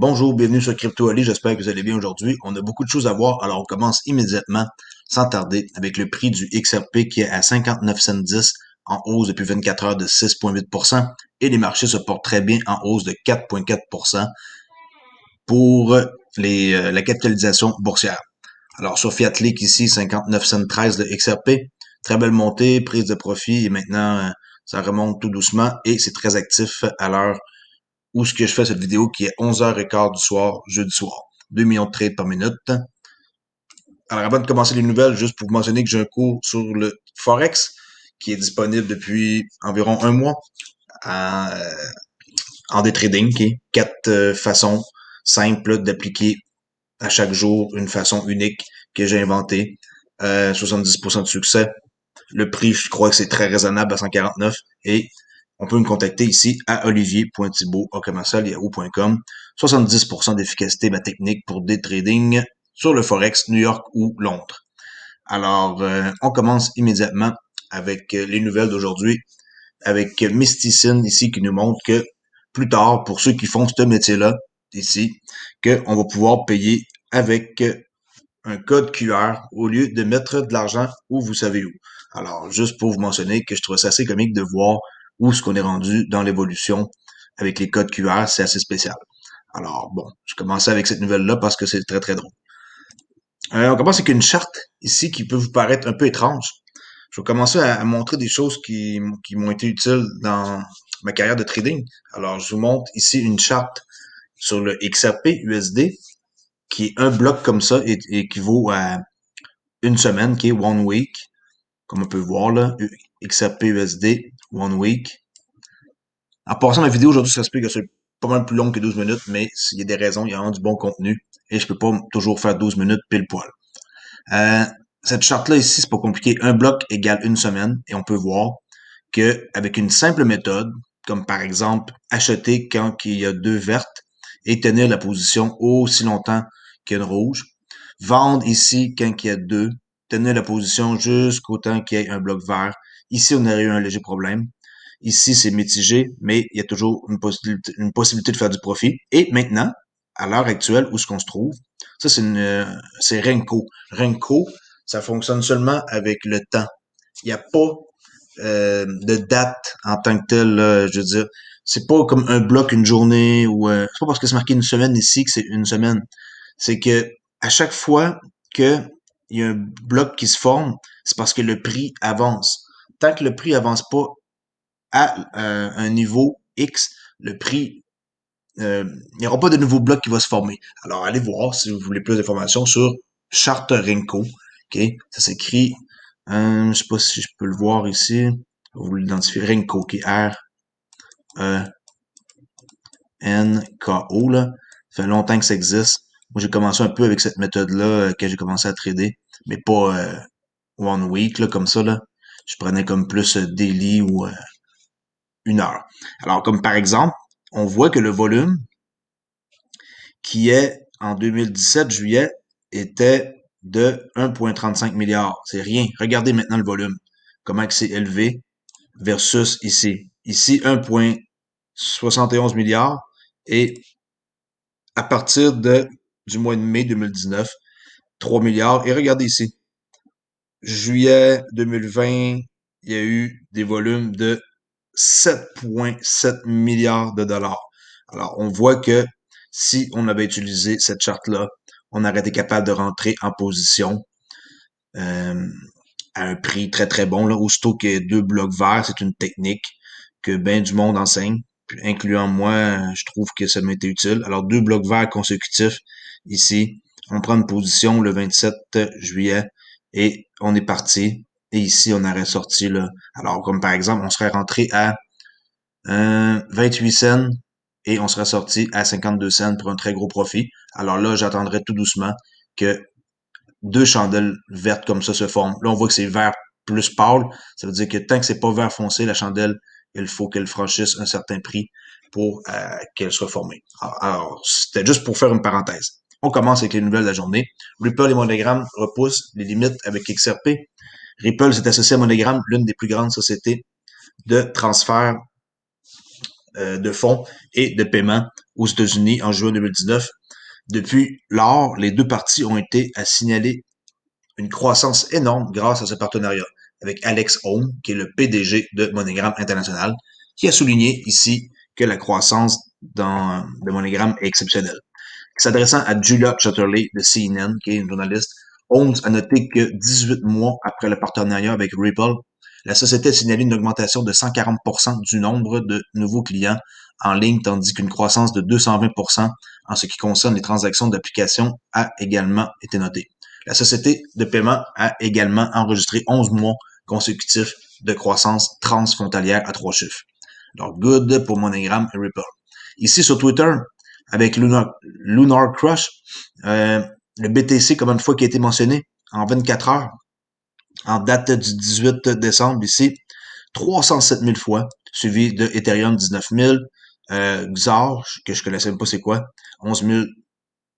Bonjour, bienvenue sur Crypto Ali, j'espère que vous allez bien aujourd'hui. On a beaucoup de choses à voir, alors on commence immédiatement, sans tarder, avec le prix du XRP qui est à 59 cents 10 en hausse depuis 24 heures de 6,8% et les marchés se portent très bien en hausse de 4,4% pour la capitalisation boursière. Alors sur Fiat Leak ici, 59 cents 13 le XRP, très belle montée, prise de profit et maintenant ça remonte tout doucement et c'est très actif à l'heure où ce que je fais cette vidéo qui est 11h15 du soir, jeudi soir. 2 millions de trades par minute. Alors avant de commencer les nouvelles, juste pour vous mentionner que j'ai un cours sur le Forex qui est disponible depuis environ un mois en, day trading, qui est 4 façons simples d'appliquer à chaque jour une façon unique que j'ai inventée. 70% de succès. Le prix, je crois que c'est très raisonnable à 149 et on peut me contacter ici à olivier.thibault@yahoo.com. 70% d'efficacité ma technique pour des trading sur le Forex, New York ou Londres. Alors, on commence immédiatement avec les nouvelles d'aujourd'hui, avec Mysticine ici qui nous montre que plus tard, pour ceux qui font ce métier-là, ici, qu'on va pouvoir payer avec un code QR au lieu de mettre de l'argent où vous savez où. Alors, juste pour vous mentionner que je trouve ça assez comique de voir où ce qu'on est rendu dans l'évolution avec les codes QR, c'est assez spécial. Alors, bon, je commençais avec cette nouvelle-là parce que c'est très, très drôle. On commence avec une charte ici qui peut vous paraître un peu étrange. Je vais commencer à montrer des choses qui m'ont été utiles dans ma carrière de trading. Alors, je vous montre ici une charte sur le XRP USD qui est un bloc comme ça et équivaut à une semaine qui est one week. Comme on peut voir là, XRP USD, one week. En passant ma vidéo aujourd'hui, ça se peut que c'est pas mal plus long que 12 minutes, mais s'il y a des raisons, il y a vraiment du bon contenu et je peux pas toujours faire 12 minutes pile poil. Cette charte-là ici, c'est pas compliqué. Un bloc égale une semaine et on peut voir que avec une simple méthode, comme par exemple acheter quand il y a deux vertes et tenir la position aussi longtemps qu'il y a une rouge, vendre ici quand il y a deux, tenir la position jusqu'au temps qu'il y ait un bloc vert. Ici, on aurait eu un léger problème. Ici, c'est mitigé, mais il y a toujours une possibilité de faire du profit. Et maintenant, à l'heure actuelle, où ce qu'on se trouve, ça, c'est Renko. Renko, ça fonctionne seulement avec le temps. Il n'y a pas de date en tant que telle, je veux dire. C'est pas comme un bloc, une journée, ou c'est pas parce que c'est marqué une semaine ici que c'est une semaine. C'est que à chaque fois que il y a un bloc qui se forme, c'est parce que le prix avance. Tant que le prix avance pas à un niveau X, le prix, il n'y aura pas de nouveau bloc qui va se former. Alors, allez voir si vous voulez plus d'informations sur Charte Renko. OK? Ça s'écrit, je sais pas si je peux le voir ici. Vous l'identifiez, Renko, qui est R-E-N-K-O, là. Ça fait longtemps que ça existe. Moi, j'ai commencé un peu avec cette méthode-là quand j'ai commencé à trader, mais pas one week, là, comme ça, là. Je prenais comme plus daily ou une heure. Alors, comme par exemple, on voit que le volume qui est en 2017, juillet, était de 1,35 milliard. C'est rien. Regardez maintenant le volume. Comment que c'est élevé versus ici. Ici, 1,71 milliard. Et à partir du mois de mai 2019, 3 milliards. Et regardez ici. Juillet 2020, il y a eu des volumes de 7,7 milliards de dollars. Alors, on voit que si on avait utilisé cette charte-là, on aurait été capable de rentrer en position euh, à un prix très très bon. Là, aussitôt qu'il y a deux blocs verts, c'est une technique que bien du monde enseigne, incluant moi, je trouve que ça m'a été utile. Alors, deux blocs verts consécutifs ici. On prend une position le 27 juillet et on est parti. Et ici, on aurait sorti là. Alors, comme par exemple, on serait rentré à 28 cents et on serait sorti à 52 cents pour un très gros profit. Alors là, j'attendrai tout doucement que deux chandelles vertes comme ça se forment. Là, on voit que c'est vert plus pâle. Ça veut dire que tant que c'est pas vert foncé, la chandelle, il faut qu'elle franchisse un certain prix pour qu'elle soit formée. Alors, c'était juste pour faire une parenthèse. On commence avec les nouvelles de la journée. Ripple et Monogram repoussent les limites avec XRP. Ripple s'est associé à Monogram, l'une des plus grandes sociétés de transfert de fonds et de paiement aux États-Unis en juin 2019. Depuis lors, les deux parties ont été à signaler une croissance énorme grâce à ce partenariat avec Alex Home, qui est le PDG de MoneyGram International, qui a souligné ici que la croissance de MoneyGram est exceptionnelle. S'adressant à Julia Chatterley de CNN, qui est une journaliste, Holmes a noté que 18 mois après le partenariat avec Ripple, la société a signalé une augmentation de 140% du nombre de nouveaux clients en ligne, tandis qu'une croissance de 220% en ce qui concerne les transactions d'application a également été notée. La société de paiement a également enregistré 11 mois consécutifs de croissance transfrontalière à 3 chiffres. Alors, good pour MoneyGram et Ripple. Ici, sur Twitter, avec Lunar Crush, le BTC, comme une fois qui a été mentionné, en 24 heures, en date du 18 décembre ici, 307 000 fois, suivi de Ethereum 19 000, Xar, que je connaissais même pas c'est quoi, 11 000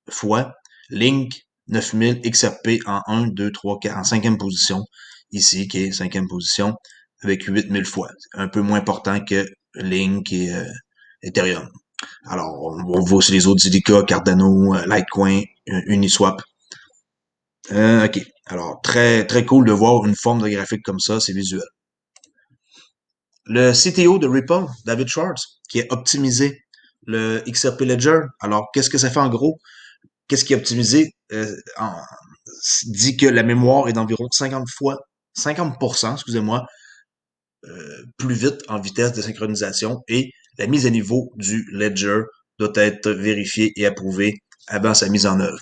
fois, Link 9 000, XRP en 1, 2, 3, 4, en cinquième position, ici, qui est cinquième position, avec 8 000 fois. Un peu moins important que Link et Ethereum. Alors, on voit aussi les autres Zilliqa, Cardano, Litecoin, Uniswap. OK. Alors, très, très cool de voir une forme de graphique comme ça, c'est visuel. Le CTO de Ripple, David Schwartz, qui a optimisé le XRP Ledger. Alors, qu'est-ce que ça fait en gros? Qu'est-ce qui est optimisé? Dit que la mémoire est d'environ 50%, excusez-moi, plus vite en vitesse de synchronisation et la mise à niveau du ledger doit être vérifiée et approuvée avant sa mise en œuvre.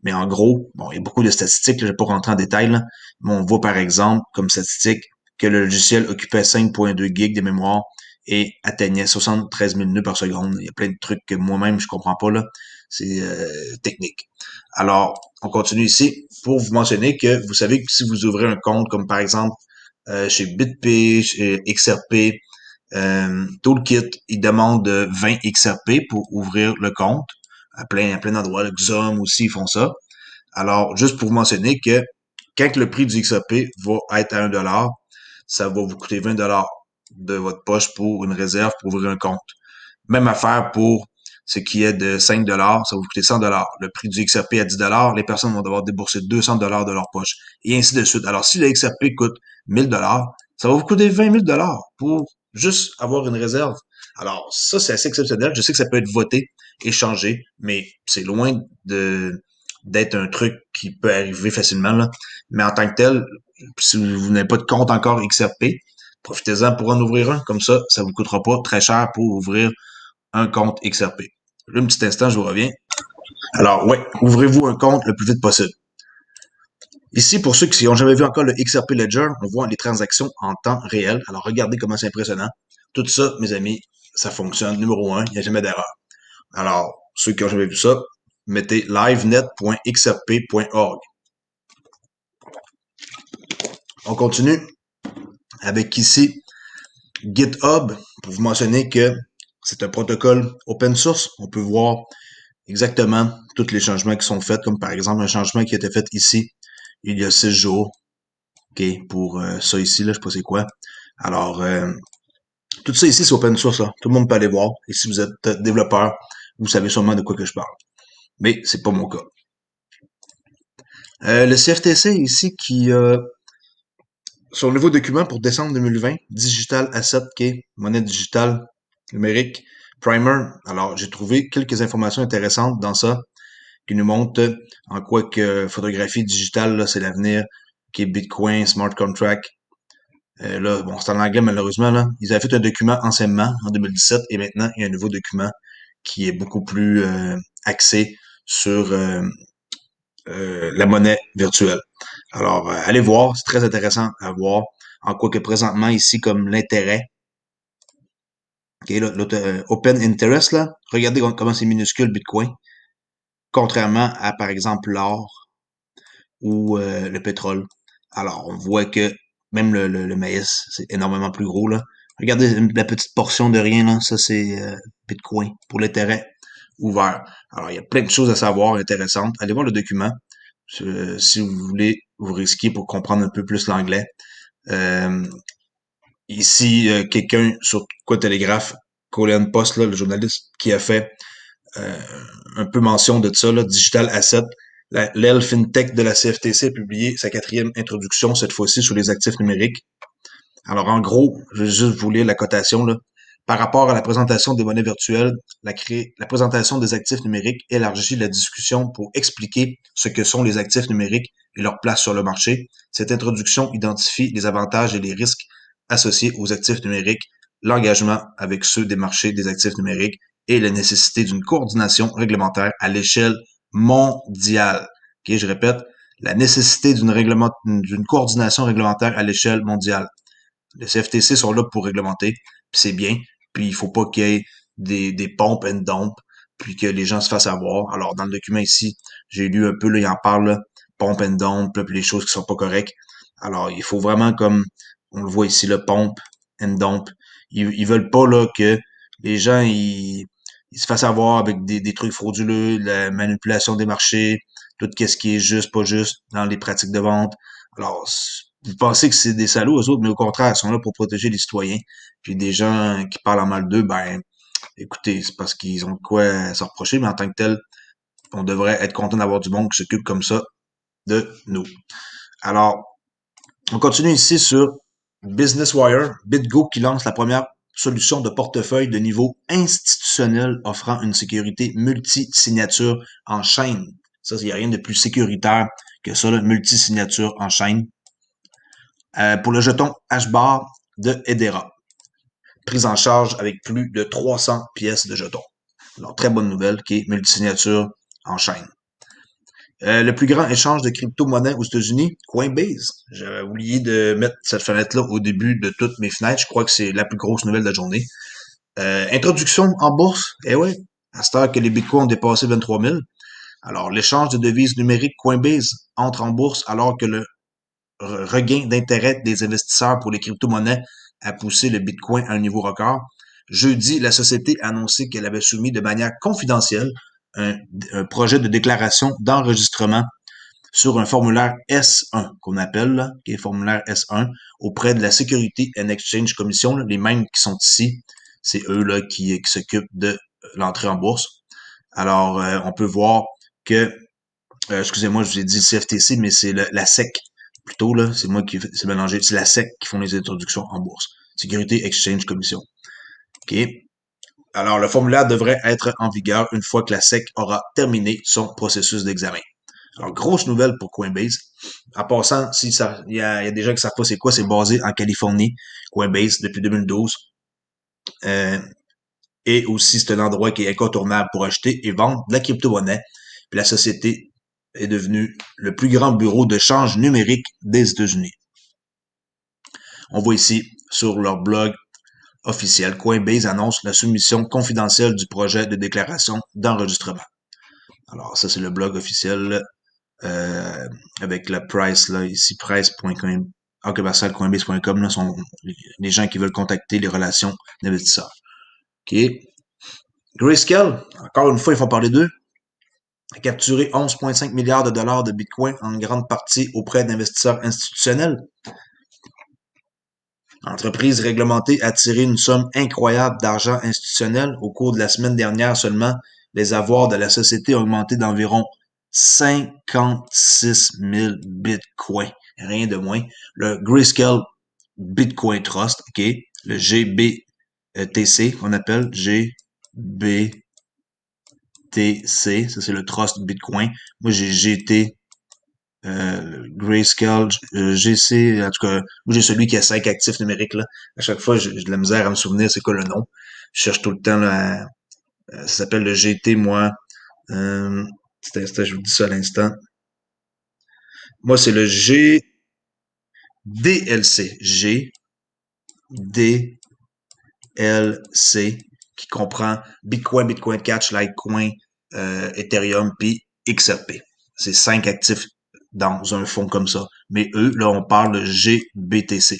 Mais en gros, bon, il y a beaucoup de statistiques, je ne vais pas rentrer en détail, là, mais on voit par exemple comme statistique que le logiciel occupait 5.2 gigs de mémoire et atteignait 73 000 nœuds par seconde. Il y a plein de trucs que moi-même je comprends pas là. C'est technique. Alors, on continue ici pour vous mentionner que vous savez que si vous ouvrez un compte comme par exemple chez BitPay, chez XRP, Toolkit, il demande 20 XRP pour ouvrir le compte. À plein d'endroits. Le Xom aussi, ils font ça. Alors, juste pour vous mentionner que quand le prix du XRP va être à 1$, ça va vous coûter 20$ de votre poche pour une réserve pour ouvrir un compte. Même affaire pour ce qui est de 5$, ça va vous coûter 100$. Le prix du XRP à 10$, les personnes vont devoir débourser 200$ de leur poche. Et ainsi de suite. Alors, si le XRP coûte 1000$, ça va vous coûter 20 000$ pour juste avoir une réserve. Alors, ça, c'est assez exceptionnel. Je sais que ça peut être voté et changé, mais c'est loin d'être un truc qui peut arriver facilement, là. Mais en tant que tel, si vous n'avez pas de compte encore XRP, profitez-en pour en ouvrir un. Comme ça vous coûtera pas très cher pour ouvrir un compte XRP. Là, un petit instant, je vous reviens. Alors, ouais, ouvrez-vous un compte le plus vite possible. Ici, pour ceux qui n'ont jamais vu encore le XRP Ledger, on voit les transactions en temps réel. Alors, regardez comment c'est impressionnant. Tout ça, mes amis, ça fonctionne. Numéro 1, il n'y a jamais d'erreur. Alors, ceux qui n'ont jamais vu ça, mettez livenet.xrp.org. On continue avec ici GitHub, pour vous mentionner que c'est un protocole open source. On peut voir exactement tous les changements qui sont faits, comme par exemple un changement qui a été fait ici il y a 6 jours. OK, pour ça ici, là, je sais pas c'est quoi. Alors, tout ça ici, c'est open source, là. Tout le monde peut aller voir. Et si vous êtes développeur, vous savez sûrement de quoi que je parle. Mais c'est pas mon cas. Le CFTC ici qui son nouveau document pour décembre 2020, Digital Asset Key, monnaie digitale numérique, Primer. Alors, j'ai trouvé quelques informations intéressantes dans ça qui nous montrent en quoi que photographie digitale, là, c'est l'avenir, qui est Bitcoin, Smart Contract. Là, bon, c'est en anglais malheureusement, là. Ils avaient fait un document anciennement, en 2017, et maintenant, il y a un nouveau document qui est beaucoup plus axé sur la monnaie virtuelle. Alors, allez voir, c'est très intéressant à voir. En quoi que présentement, ici, comme l'intérêt, okay, là, Open Interest, là, regardez comment c'est minuscule Bitcoin, contrairement à, par exemple, l'or ou le pétrole. Alors, on voit que même le maïs, c'est énormément plus gros, là. Regardez la petite portion de rien, là, ça c'est Bitcoin pour l'intérêt ouvert. Alors, il y a plein de choses à savoir intéressantes. Allez voir le document. Si vous voulez vous risquer pour comprendre un peu plus l'anglais. Ici, quelqu'un sur Cointelegraph Colin Post, là, le journaliste qui a fait euh, un peu mention de ça, là, Digital Asset. L'aile FinTech de la CFTC a publié sa 4e introduction, cette fois-ci sur les actifs numériques. Alors, en gros, je vais juste vous lire la cotation, là. Par rapport à la présentation des monnaies virtuelles, la présentation des actifs numériques élargit la discussion pour expliquer ce que sont les actifs numériques et leur place sur le marché. Cette introduction identifie les avantages et les risques associés aux actifs numériques, l'engagement avec ceux des marchés des actifs numériques et la nécessité d'une coordination réglementaire à l'échelle mondiale. Ok, je répète, la nécessité d'une coordination réglementaire à l'échelle mondiale. Les CFTC sont là pour réglementer, puis c'est bien. Puis il faut pas qu'il y ait des pompes and dump, puis que les gens se fassent avoir. Alors, dans le document ici, j'ai lu un peu, là, il en parle, là, pompe and dump, puis les choses qui sont pas correctes. Alors, il faut vraiment, comme on le voit ici, le pompe and dump. Ils veulent pas là que les gens ils se fassent avoir avec des trucs frauduleux, la manipulation des marchés, tout ce qui est juste, pas juste dans les pratiques de vente. Alors, vous pensez que c'est des salauds, eux autres, mais au contraire, ils sont là pour protéger les citoyens. Puis des gens qui parlent en mal d'eux, ben, écoutez, c'est parce qu'ils ont de quoi se reprocher, mais en tant que tel, on devrait être content d'avoir du monde qui s'occupe comme ça de nous. Alors, on continue ici sur Business Wire, BitGo qui lance la première solution de portefeuille de niveau institutionnel offrant une sécurité multi-signature en chaîne. Ça, il n'y a rien de plus sécuritaire que ça, multi-signature en chaîne. Pour le jeton HBAR de Hedera. Prise en charge avec plus de 300 pièces de jetons. Alors, très bonne nouvelle qui est multisignature en chaîne. Le plus grand échange de crypto-monnaies aux États-Unis, Coinbase. J'avais oublié de mettre cette fenêtre-là au début de toutes mes fenêtres. Je crois que c'est la plus grosse nouvelle de la journée. Introduction en bourse. Eh ouais, à cette heure que les bitcoins ont dépassé 23 000. Alors, l'échange de devises numériques Coinbase entre en bourse alors que le regain d'intérêt des investisseurs pour les crypto-monnaies a poussé le Bitcoin à un niveau record. Jeudi, la société a annoncé qu'elle avait soumis de manière confidentielle un projet de déclaration d'enregistrement sur un formulaire S1 qu'on appelle, là, qui est formulaire S1, auprès de la Security and Exchange Commission, là, les mêmes qui sont ici, c'est eux là qui s'occupent de l'entrée en bourse. Alors, on peut voir que, excusez-moi, je vous ai dit CFTC, mais c'est la SEC plutôt, là, c'est moi qui c'est mélangé. C'est la SEC qui font les introductions en bourse. Security Exchange Commission. OK. Alors, le formulaire devrait être en vigueur une fois que la SEC aura terminé son processus d'examen. Alors, grosse nouvelle pour Coinbase. En passant, si ça, il y a des gens qui savent pas c'est quoi, c'est basé en Californie, Coinbase, depuis 2012. Et aussi, c'est un endroit qui est incontournable pour acheter et vendre de la crypto-monnaie. Puis la société est devenue le plus grand bureau de change numérique des États-Unis. On voit ici, sur leur blog officiel, Coinbase annonce la soumission confidentielle du projet de déclaration d'enregistrement. Alors, ça, c'est le blog officiel avec la price, là, ici, price.coinbase.com, là, sont les gens qui veulent contacter les relations d'investisseurs. OK. Grayscale, encore une fois, il faut parler d'eux, a capturé 11,5 milliards de dollars de Bitcoin en grande partie auprès d'investisseurs institutionnels. L'entreprise réglementée a tiré une somme incroyable d'argent institutionnel. Au cours de la semaine dernière seulement, les avoirs de la société ont augmenté d'environ 56 000 bitcoins. Rien de moins. Le Grayscale Bitcoin Trust, OK, le GBTC, qu'on appelle GBTC, ça c'est le Trust Bitcoin. Moi, j'ai GT, Grayscale, GC, en tout cas, moi j'ai celui qui a 5 actifs numériques là. À chaque fois, j'ai de la misère à me souvenir c'est quoi le nom. Je cherche tout le temps là. Ça s'appelle le GT, moi. Je vous dis ça à l'instant. Moi, c'est le GDLC. GDLC qui comprend Bitcoin, Bitcoin Cash, Litecoin, Ethereum, puis XRP. C'est 5 actifs dans un fonds comme ça. Mais eux, là, on parle de GBTC.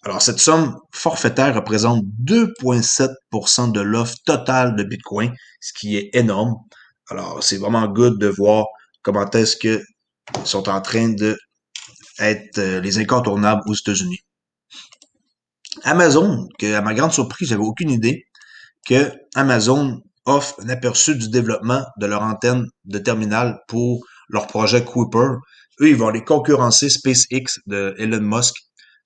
Alors, cette somme forfaitaire représente 2,7% de l'offre totale de Bitcoin, ce qui est énorme. Alors, c'est vraiment good de voir comment est-ce qu'ils sont en train de être les incontournables aux États-Unis. Amazon, que à ma grande surprise, j'avais aucune idée, que Amazon offre un aperçu du développement de leur antenne de terminal pour leur projet Kuiper. Eux, ils vont aller concurrencer SpaceX de Elon Musk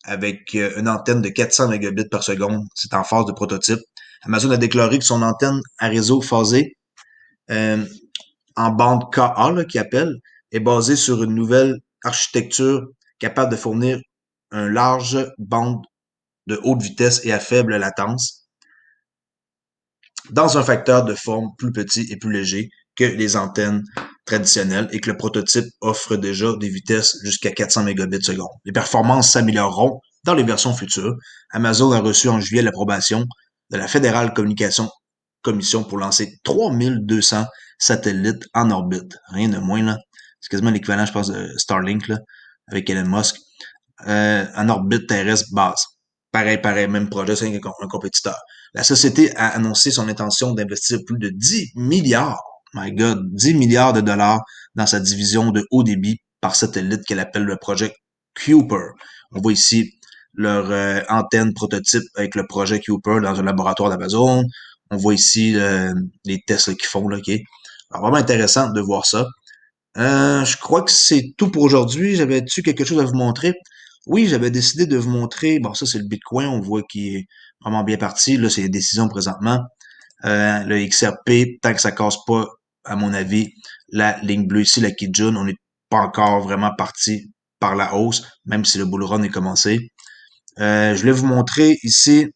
avec une antenne de 400 mégabits par seconde. C'est en phase de prototype. Amazon a déclaré que son antenne à réseau phasé euh, en bande KA, là, qui appelle, est basée sur une nouvelle architecture capable de fournir un large bande de haute vitesse et à faible latence dans un facteur de forme plus petit et plus léger que les antennes traditionnelles et que le prototype offre déjà des vitesses jusqu'à 400 mégabits seconde. Les performances s'amélioreront dans les versions futures. Amazon a reçu en juillet l'approbation de la Fédérale Commission pour lancer 3200 satellites en orbite. Rien de moins, là. C'est quasiment l'équivalent, je pense, de Starlink, là, avec Elon Musk, en orbite terrestre basse. Pareil, même projet, c'est un compétiteur. La société a annoncé son intention d'investir plus de 10 milliards, my God, 10 milliards de dollars dans sa division de haut débit par satellite qu'elle appelle le projet Kuiper. On voit ici leur antenne prototype avec le projet Kuiper dans un laboratoire d'Amazon. On voit ici les tests qu'ils font, là, OK? Alors, vraiment intéressant de voir ça. Je crois que c'est tout pour aujourd'hui. J'avais-tu quelque chose à vous montrer? Oui, j'avais décidé de vous montrer. Bon, ça, c'est le Bitcoin. On voit qu'il est vraiment bien parti. Là, c'est les décisions présentement. Le XRP, tant que ça casse pas, à mon avis, la ligne bleue ici, la Kijun, on n'est pas encore vraiment parti par la hausse, même si le bull run est commencé. Je voulais vous montrer ici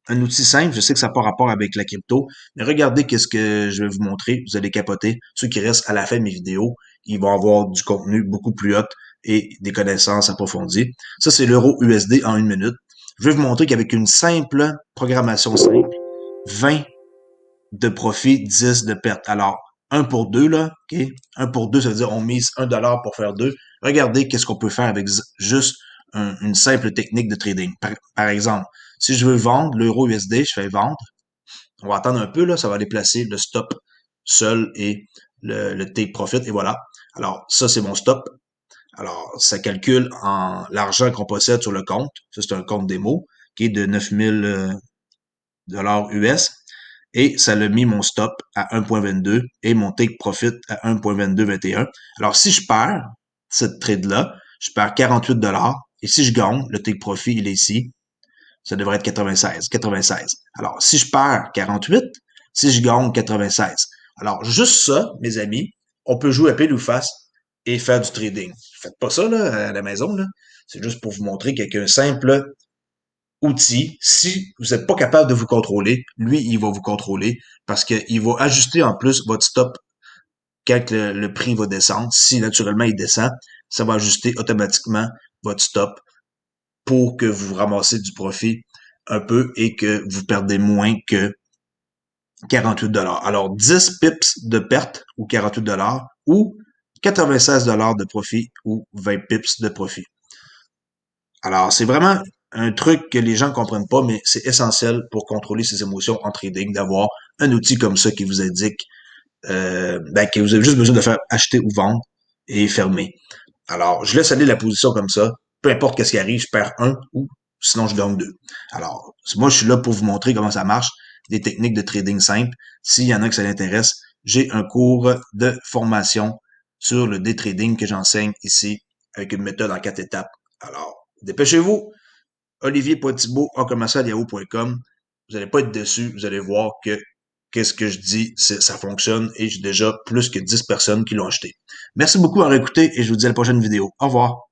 un outil simple. Je sais que ça n'a pas rapport avec la crypto, mais regardez qu'est-ce que je vais vous montrer. Vous allez capoter. Ceux qui restent à la fin de mes vidéos, ils vont avoir du contenu beaucoup plus haut et des connaissances approfondies. Ça, c'est l'euro USD en 1 minute. Je vais vous montrer qu'avec une simple programmation simple, 20 de profit, 10 de perte. Alors, 1 pour 2, là, OK? 1 pour 2, ça veut dire on mise $1 pour faire 2. Regardez qu'est-ce qu'on peut faire avec juste une simple technique de trading. Par exemple, si je veux vendre l'euro USD, je fais vendre. On va attendre un peu, là, ça va déplacer le stop seul et le take profit, et voilà. Alors, ça, c'est mon stop. Alors, ça calcule en l'argent qu'on possède sur le compte. Ça, c'est un compte démo, qui est de 9000 dollars US. Et ça l'a mis mon stop à 1.22 et mon take profit à 1.2221. Alors, si je perds cette trade-là, je perds 48 dollars. Et si je gagne, le take profit, il est ici. Ça devrait être 96. 96. Alors, si je perds 48, si je gagne 96. Alors, juste ça, mes amis, on peut jouer à pile ou face et faire du trading. Faites pas ça, là, à la maison, là. C'est juste pour vous montrer qu'un simple outil, si vous n'êtes pas capable de vous contrôler, lui, il va vous contrôler parce qu'il va ajuster en plus votre stop quand le prix va descendre. Si naturellement il descend, ça va ajuster automatiquement votre stop pour que vous ramassez du profit un peu et que vous perdez moins que 48 dollars. Alors 10 pips de perte ou 48 dollars ou 96 dollars de profit ou 20 pips de profit. Alors c'est vraiment un truc que les gens ne comprennent pas, mais c'est essentiel pour contrôler ses émotions en trading, d'avoir un outil comme ça qui vous indique que vous avez juste besoin de faire acheter ou vendre et fermer. Alors, je laisse aller la position comme ça. Peu importe qu'est-ce qui arrive, je perds un ou sinon je gagne deux. Alors, moi, je suis là pour vous montrer comment ça marche, des techniques de trading simples. S'il y en a que ça l'intéresse, j'ai un cours de formation sur le day trading que j'enseigne ici avec une méthode en 4 étapes. Alors, dépêchez-vous. Olivier Poitibo en commercial.yahoo.com. Vous n'allez pas être déçus. Vous allez voir que qu'est-ce que je dis, ça fonctionne et j'ai déjà plus que 10 personnes qui l'ont acheté. Merci beaucoup à réécouter et je vous dis à la prochaine vidéo. Au revoir.